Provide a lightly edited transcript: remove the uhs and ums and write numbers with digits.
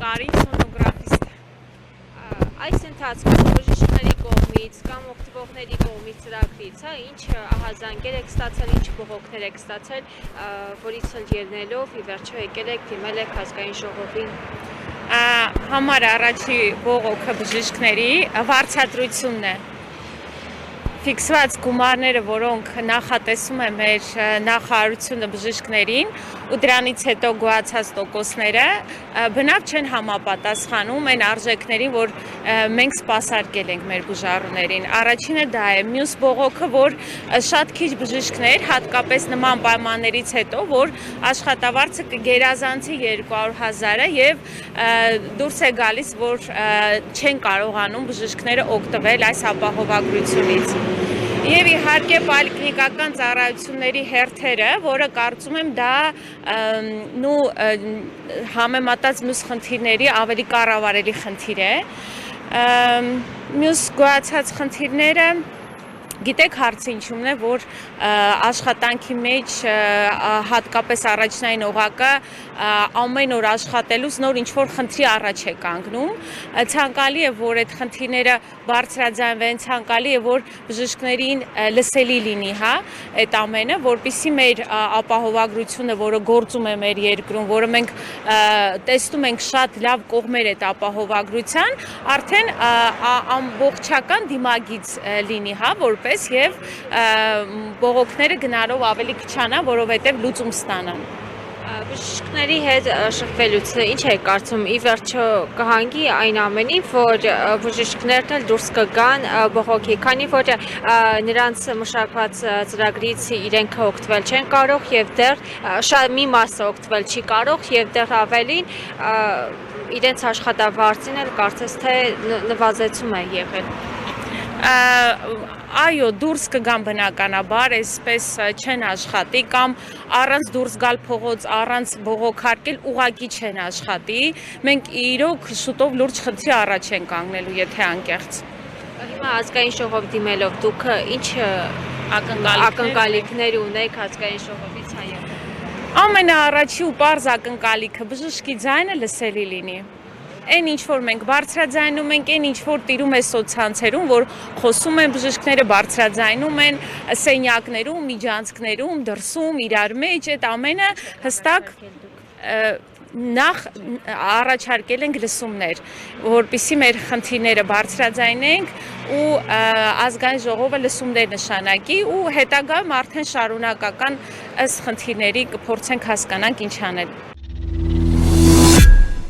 նկարիչ, սոնոգրաֆիստ։ Այս ընթացքում բժիշկների կողմից կամ օգտվողների կողմից ծրագրից, ինչ ահազանգեր եք ստացել, ինչ բողոքներ եք ստացել, որից ելնելով ի վերջո եկել եք դիմել եք ազգային ժողովին։ Համար առաջի բողոքը բժիշկների վարձատրությունն է։ Ֆիքսված գումարները, որոնք նախատեսում է մեր նախարարությունը բժիշկներին ու դրանից հետո գոհացած տոկոսները բնավ չեն համապատասխանում այն արժեքներին, որ մենք սպասարկել ենք մեր բուժառուներին։ Առաջինը դա է, մյուս բողոքը, որ շատ քիչ բժիշկներ, հատկապես նման պայմաններից հետո, որ աշխատավարձը կգերազանցի 200,000-ը եւ դուրս է գալիս, որ չեն կարողանում բժիշկները օգտվել այս ապահովագրությունից։ Եվ իհարկե պոլիկլինիկական ծառայությունների հերթերը, որը կարծում եմ դա համեմատած մյուս խնդիրների ավելի կառավարելի խնդիր է։ Մյուս գոհացած խնդիրները գիտեք հարցը ինչումն է, որ աշխատանքի մեջ հատկապես առաջնային օղակը ամեն օր աշխատելուց նոր ինչ-որ խնդրի առաջ է կանգնում, ցանկալի է, որ այդ խնդիրները բարձրաձայնվեն, ցանկալի է, որ բժիշկներին լսելի լինի, այդ ամենը, որպեսզի մեր ապահովագրությունը, որը գործում է մեր երկրում, որը մենք տեսնում ենք շատ լավ կողմեր այդ ապահովագրության, արդեն ամբողջական դիմագիծ լինի, որպես եւ բողոքները գնալով ավելի քչանան, որովհետեւ լուծում ստանան։ Բժիշկների հետ շփվելուց ինչ է կարծում, ի վերջո կհանգի այն ամենին, որ բժիշկներն էլ դուրս կգան բողոքի, քանի որ նրանց մշակված ծրագրից իրենք օգտվել չեն կարող եւ դեռ շատ մի մասը օգտվել չի կարող եւ դեռ ավելին իրենց աշխատավարձին էլ կարծես թե նվազեցում է եղել։ Այո, դուրս կգան բնականաբար, այսպես չեն աշխատի կամ առանց դուրս գալ փողոց, առանց բողոքարկել ուղղակի չեն աշխատի։ Մենք իրոք շուտով լուրջ խնդրի առաջ են կանգնելու, եթե անկեղծ։ Հիմա ազգային ժողով դիմելով դուք ինչ ակնկալիքներ ունեք ազգային ժողովից հայերեն։ Ամենաառաջի ու պարզ ակնկալիքը բժշկի ձայնը լսելի լինի։ Այն ինչ որ մենք բարձրաձայնում ենք, այն ինչ որ տիրում է սոցցանցերում, որ խոսում են բժիշկները, բարձրաձայնում են սենյակներում, միջանցքներում, դրսում, իրար մեջ, այդ ամենը հստակ նախ առաջարկել ենք լսումներ, որպեսզի մեր խնդիրները բարձրաձայնենք ու ազգային ժողովը լսումներ նշանակի ու հետագայում արդեն շարունակական ըստ խնդիրների կփորձենք հասկանանք ինչ անել։